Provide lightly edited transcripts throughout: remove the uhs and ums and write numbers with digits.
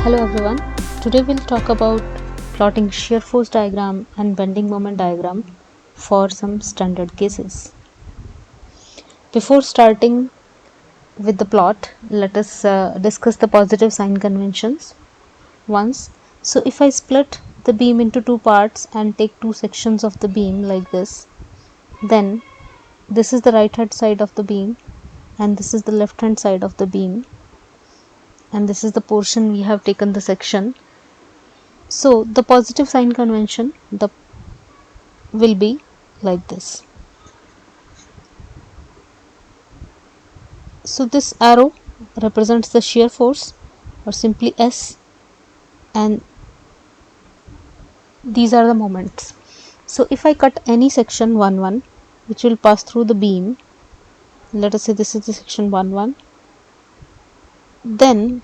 Hello everyone, today we'll talk about plotting shear force diagram and bending moment diagram for some standard cases. Before starting with the plot, let us discuss the positive sign conventions once. So if I split the beam into two parts and take two sections of the beam like this, then this is the right hand side of the beam and this is the left hand side of the beam, and this is the portion we have taken the section. So the positive sign convention will be like this. So this arrow represents the shear force, or simply S, and these are the moments. So if I cut any section 1 1 which will pass through the beam, let us say this is the section 1 1, then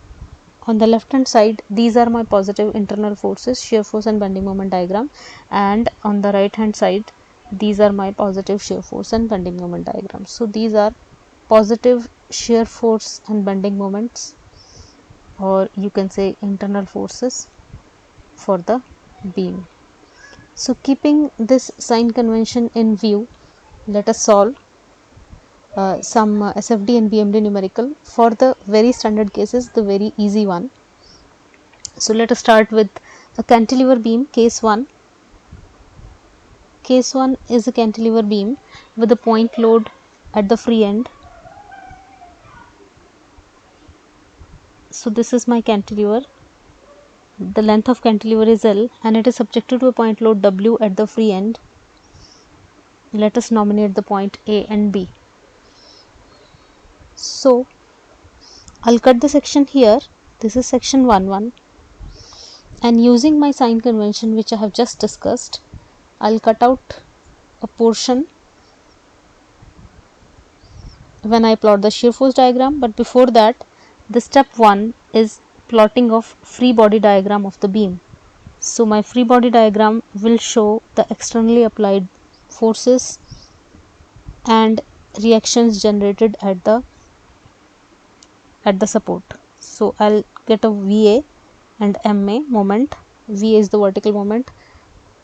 on the left hand side these are my positive internal forces, shear force and bending moment diagram, and on the right hand side these are my positive shear force and bending moment diagram. So these are positive shear force and bending moments, or you can say internal forces for the beam. So keeping this sign convention in view, let us solve some SFD and BMD numerical for the very standard cases, the very easy one. So let us start with a cantilever beam, case 1. Case 1 is a cantilever beam with a point load at the free end. So this is my cantilever. The length of cantilever is L and it is subjected to a point load W at the free end. Let us nominate the point A and B. So I'll cut the section here. This is section 1 1, and using my sign convention which I have just discussed, I'll cut out a portion when I plot the shear force diagram. But before that, the step 1 is plotting of free body diagram of the beam. So my free body diagram will show the externally applied forces and reactions generated at the support. So I'll get a VA and MA moment. VA is the vertical moment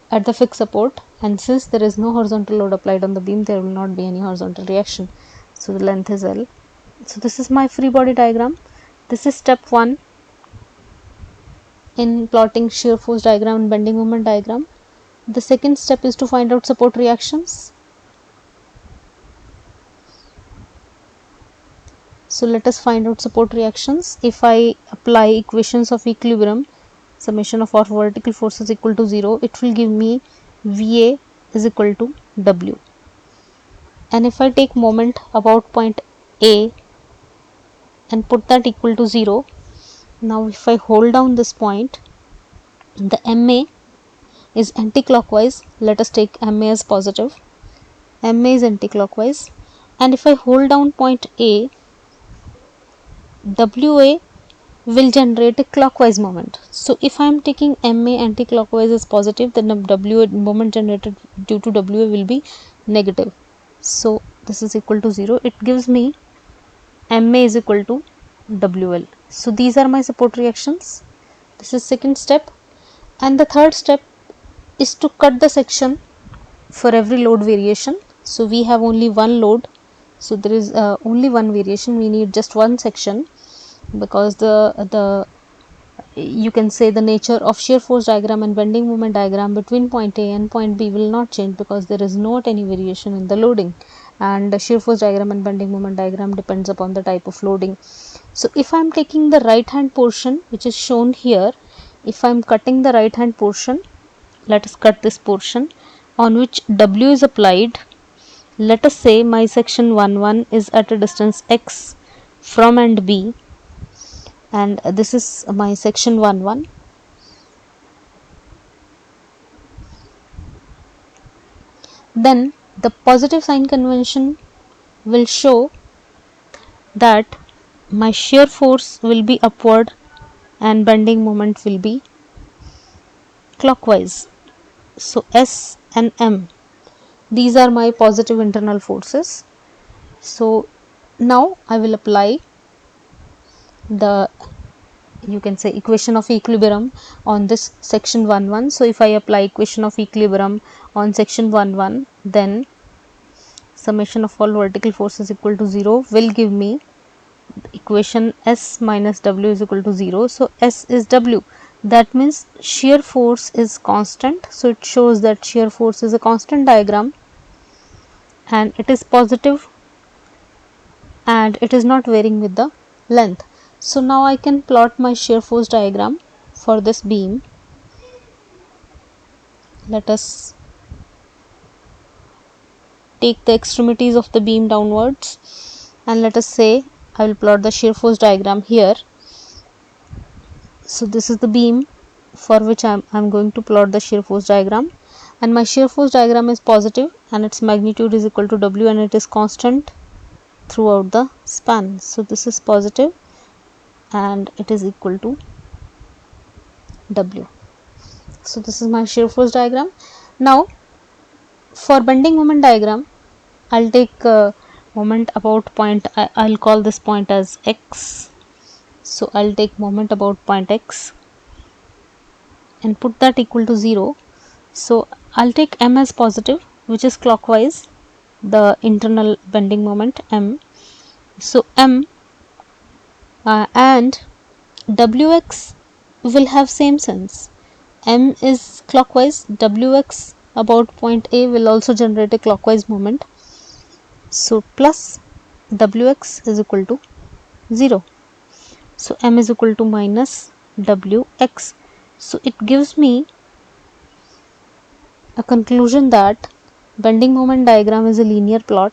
at the fixed support, and since there is no horizontal load applied on the beam, there will not be any horizontal reaction. So the length is L. So this is my free body diagram. This is step 1 in plotting shear force diagram and bending moment diagram. The second step is to find out support reactions. So let us find out support reactions. If I apply equations of equilibrium, summation of all vertical forces equal to 0, it will give me VA is equal to W. And if I take moment about point A and put that equal to 0, now if I hold down this point, the MA is anti-clockwise. Let us take MA as positive. MA is anti-clockwise, and if I hold down point A, WA will generate a clockwise moment. So if I am taking MA anti-clockwise as positive, then the WA moment generated due to WA will be negative. So this is equal to 0. It gives me MA is equal to WL. So these are my support reactions. This is second step. And the third step is to cut the section for every load variation. So we have only one load, so there is only one variation. We need just one section, because the you can say the nature of shear force diagram and bending moment diagram between point A and point B will not change, because there is not any variation in the loading, and the shear force diagram and bending moment diagram depends upon the type of loading. So if I am taking the right hand portion which is shown here, if I am cutting the right hand portion, let us cut this portion on which W is applied. Let us say my section 1 1 is at a distance X from end B, and this is my section 1 1. Then the positive sign convention will show that my shear force will be upward and bending moment will be clockwise. So S and M, these are my positive internal forces. So now I will apply the you can say equation of equilibrium on this section 1 So if I apply equation of equilibrium on section 1 then summation of all vertical forces equal to 0 will give me equation S minus W is equal to 0. So S is W, that means shear force is constant. So it shows that shear force is a constant diagram and it is positive and it is not varying with the length. So now I can plot my shear force diagram for this beam. Let us take the extremities of the beam downwards and let us say I will plot the shear force diagram here. So this is the beam for which I am going to plot the shear force diagram, and my shear force diagram is positive and its magnitude is equal to W and it is constant throughout the span. So this is positive and it is equal to W. So this is my shear force diagram. Now for bending moment diagram, I'll take moment about point, I'll call this point as X. So I'll take moment about point X and put that equal to 0. So I'll take M as positive, which is clockwise, the internal bending moment M. So M and Wx will have same sense. M is clockwise, Wx about point A will also generate a clockwise moment. So plus Wx is equal to 0. So M is equal to minus Wx. So it gives me a conclusion that bending moment diagram is a linear plot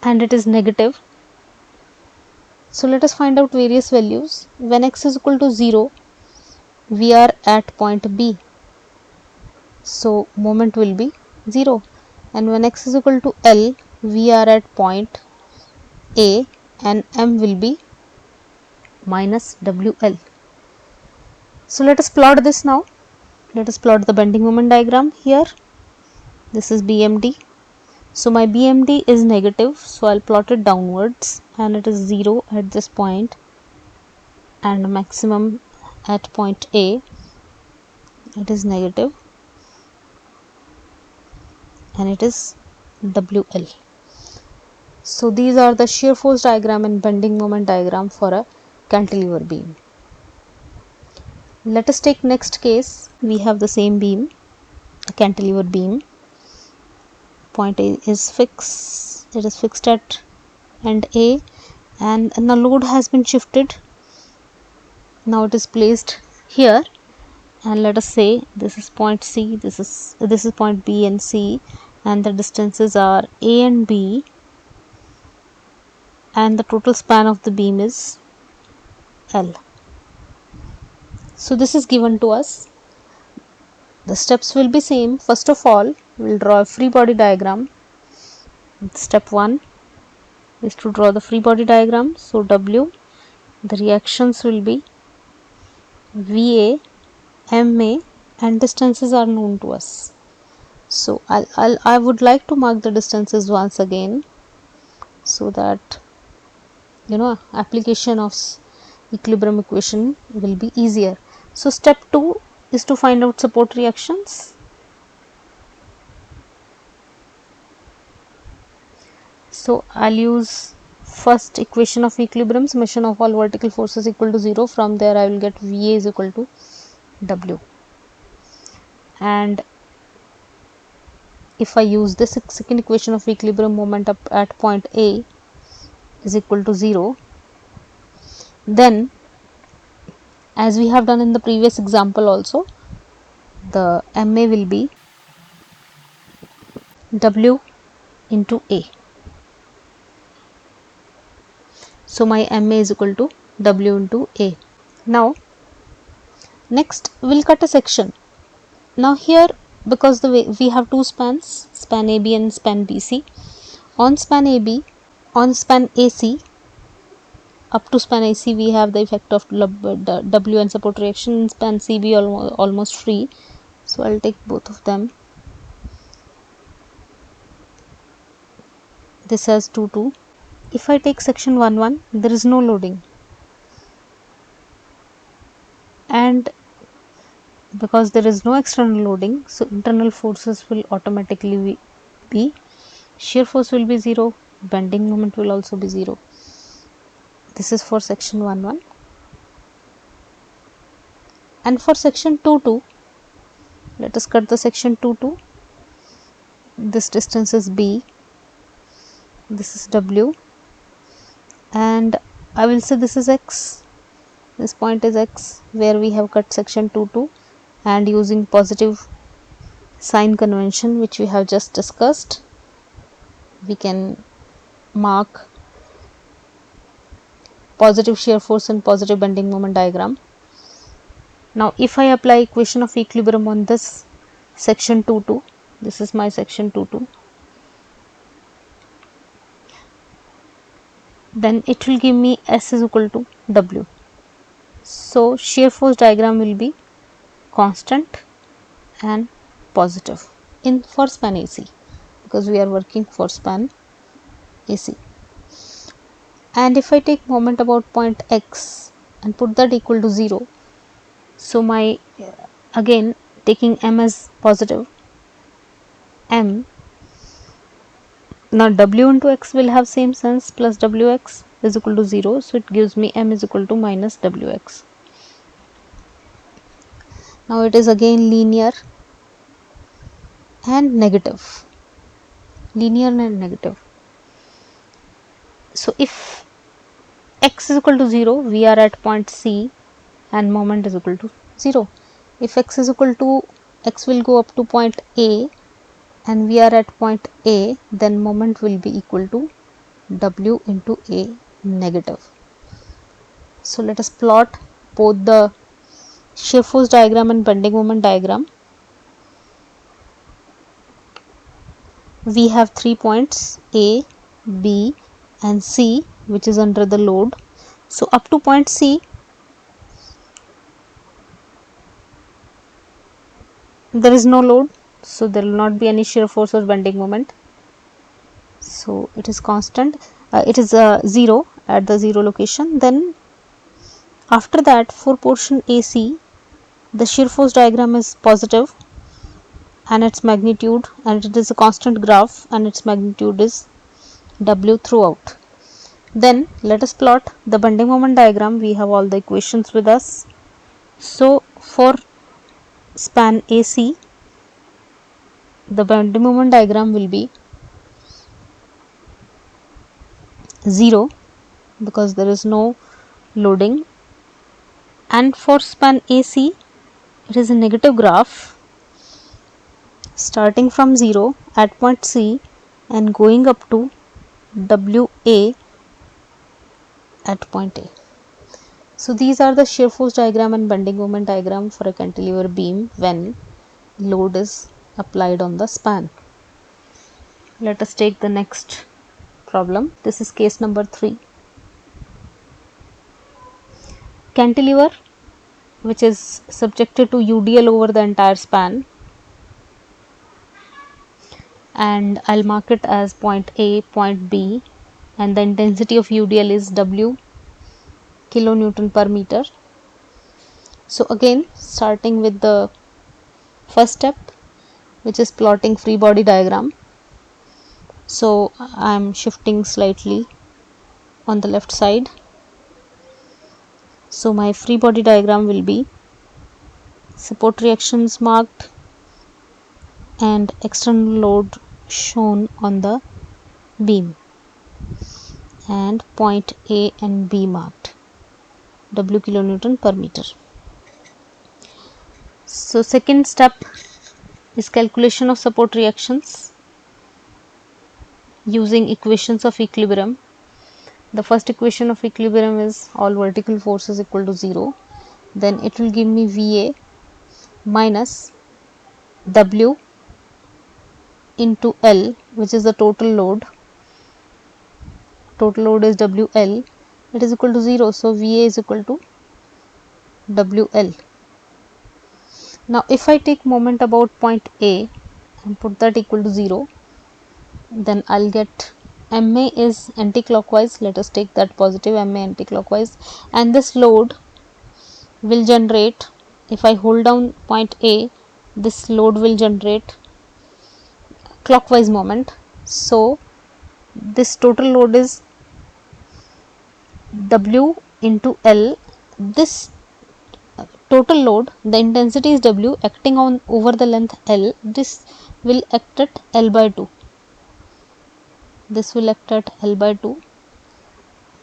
and it is negative. So let us find out various values. When x is equal to 0, we are at point B. So moment will be 0. And when x is equal to L, we are at point A and M will be minus WL. So let us plot this now. Let us plot the bending moment diagram here. This is BMD. So my BMD is negative, so I'll plot it downwards and it is 0 at this point and maximum at point A, it is negative and it is WL. So these are the shear force diagram and bending moment diagram for a cantilever beam. Let us take next case. We have the same beam, a cantilever beam. Point A is fixed, it is fixed at end A and the load has been shifted. Now it is placed here and let us say this is point C, this is point B and C, and the distances are A and B, and the total span of the beam is L. So this is given to us. The steps will be same. First of all, we will draw a free body diagram. Step 1 is to draw the free body diagram. So W, the reactions will be VA, MA, and distances are known to us. So I would like to mark the distances once again so that application of equilibrium equation will be easier. So step 2 is to find out support reactions. So I'll use first equation of equilibrium, summation of all vertical forces equal to 0. From there I will get VA is equal to W. And if I use this second equation of equilibrium, moment up at point A is equal to 0, then as we have done in the previous example also, the MA will be W into A. So my MA is equal to W into A. Now next we'll cut a section. Now here, because the way we have two spans, span AB and span BC, on span AB, on span AC, up to span AC we have the effect of W and support reaction. Span CB almost free, so I'll take both of them. This has 2 2 if I take section 1.1, there is no loading, and because there is no external loading, so internal forces will automatically be shear force will be 0, bending moment will also be 0. This is for section 1.1. And for section 2.2, let us cut the section 2.2. This distance is B, this is W, and I will say this is X. This point is X, where we have cut section 2.2, and using positive sign convention which we have just discussed, we can mark positive shear force and positive bending moment diagram. Now if I apply equation of equilibrium on this section 2.2, this is my section 2.2, then it will give me S is equal to W. So shear force diagram will be constant and positive in for span AC, because we are working for span AC. And if I take moment about point X and put that equal to 0, so my again taking M as positive, M, now W into X will have same sense, plus WX is equal to 0, so it gives me M is equal to minus WX. Now it is again linear and negative, linear and negative. So if X is equal to 0, we are at point C and moment is equal to 0. If X is equal to, X will go up to point A and we are at point A, then moment will be equal to W into A negative. So let us plot both the shear force diagram and bending moment diagram. We have 3 points A, B and C which is under the load. So up to point C, there is no load, so there will not be any shear force or bending moment. So it is constant, it is 0 at the 0 location. Then after that, for portion AC, the shear force diagram is positive and its magnitude, and it is a constant graph and its magnitude is W throughout. Then let us plot the bending moment diagram. We have all the equations with us. So for span AC, the bending moment diagram will be 0 because there is no loading, and for span AC it is a negative graph starting from 0 at point C and going up to WA at point A. So these are the shear force diagram and bending moment diagram for a cantilever beam when load is applied on the span. Let us take the next problem. This is case number 3. Cantilever which is subjected to UDL over the entire span, and I'll mark it as point A, point B, and the intensity of UDL is W kilonewton per meter. So again, starting with the first step, which is plotting free body diagram. So I am shifting slightly on the left side. So my free body diagram will be support reactions marked and external load shown on the beam, and point A and B marked, W kilonewton per meter. So second step is calculation of support reactions using equations of equilibrium. The first equation of equilibrium is all vertical forces equal to 0. Then it will give me VA minus W into L, which is the total load. Total load is WL. It is equal to 0. So VA is equal to WL. Now if I take moment about point A and put that equal to 0, then I'll get MA is anti-clockwise. Let us take that positive MA anti-clockwise, and this load will generate, if I hold down point A, this load will generate clockwise moment. So this total load is W into L. This total load, the intensity is W acting on over the length L. This will act at L by 2. This will act at L by 2.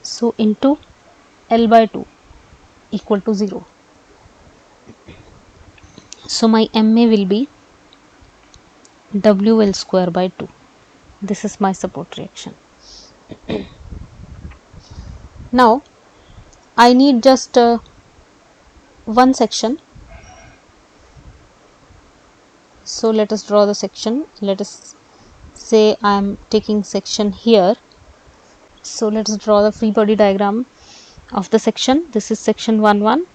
So into L by 2 equal to 0. So my MA will be WL square by 2. This is my support reaction. Now I need just one section. So let us draw the section. Let us say I am taking section here. So let us draw the free body diagram of the section. This is section 1, 1.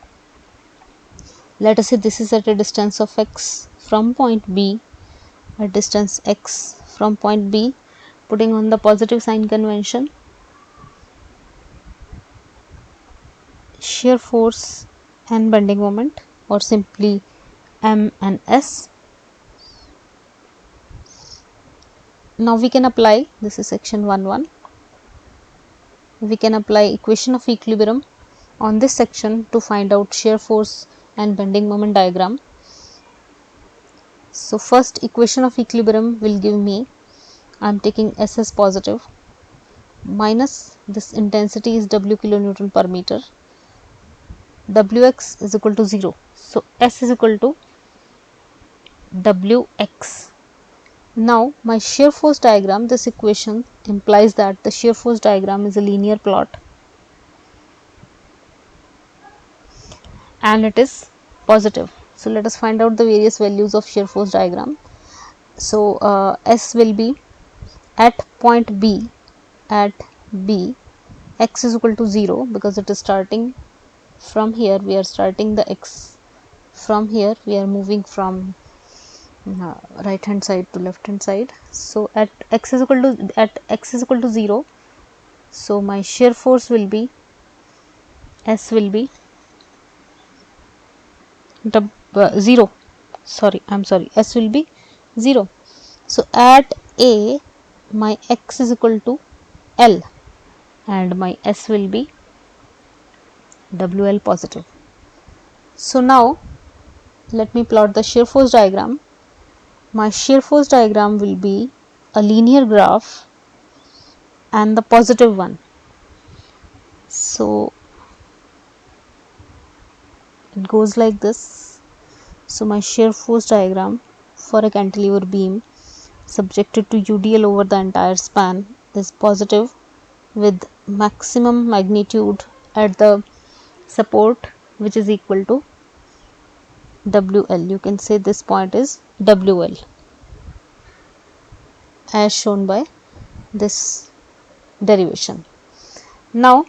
Let us say this is at a distance of x from point B, at distance x from point B, putting on the positive sign convention. Shear force and bending moment, or simply M and S. Now we can apply, this is section 1, 1. We can apply equation of equilibrium on this section to find out shear force and bending moment diagram. So first equation of equilibrium will give me, I am taking S as positive, minus this intensity is W kilonewton per meter, Wx is equal to 0. So S is equal to Wx. Now my shear force diagram, this equation implies that the shear force diagram is a linear plot and it is positive. So let us find out the various values of shear force diagram. So S will be at point B, at B, x is equal to 0 because it is starting from here. We are starting the x from here. We are moving from right hand side to left hand side. So at x is equal to 0. So my shear force will be, S will be 0. S will be 0. So at A, my x is equal to L and my S will be WL positive. So now let me plot the shear force diagram. My shear force diagram will be a linear graph and the positive one. So it goes like this. So my shear force diagram for a cantilever beam subjected to UDL over the entire span is positive with maximum magnitude at the support, which is equal to WL. You can say this point is WL as shown by this derivation. Now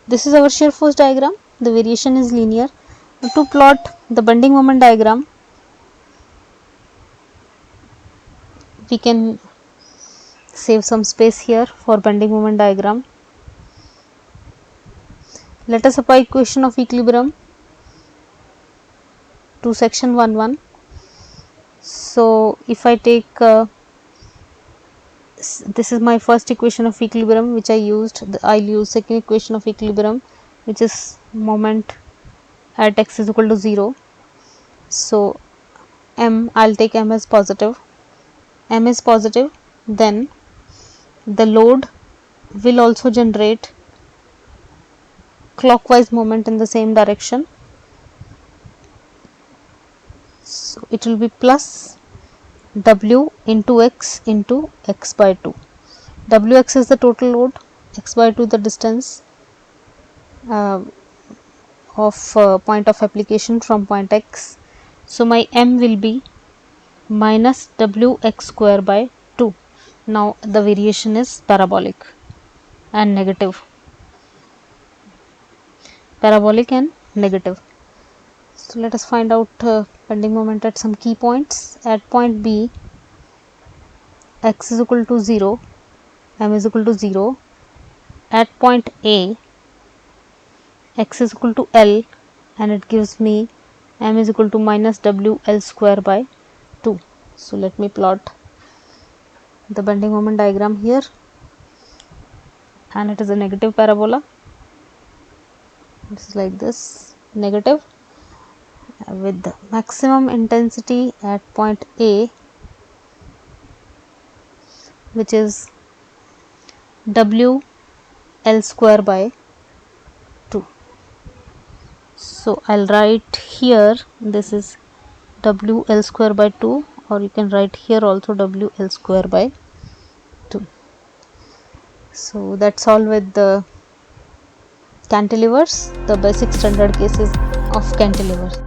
this is our shear force diagram. The variation is linear. To plot the bending moment diagram, we can save some space here for bending moment diagram. Let us apply equation of equilibrium to section 1, 1. So if I take this is my first equation of equilibrium which I used. I'll use second equation of equilibrium, which is moment at x is equal to 0. So M, I'll take M as positive. M is positive, then the load will also generate clockwise moment in the same direction. So it will be plus W into x by 2. Wx is the total load, x by 2 the distance of point of application from point x. So my M will be minus Wx square by 2. Now the variation is parabolic and negative. So let us find out bending moment at some key points. At point B, x is equal to 0 m is equal to 0. At point A, x is equal to L, and it gives me m is equal to minus w L square by 2. So let me plot the bending moment diagram here, and it is a negative parabola. It's like this, negative, with the maximum intensity at point A, which is w L square by 2. So I'll write here, this is w L square by 2, or you can write here also w L square by 2. So that's all with the cantilevers, the basic standard cases of cantilevers.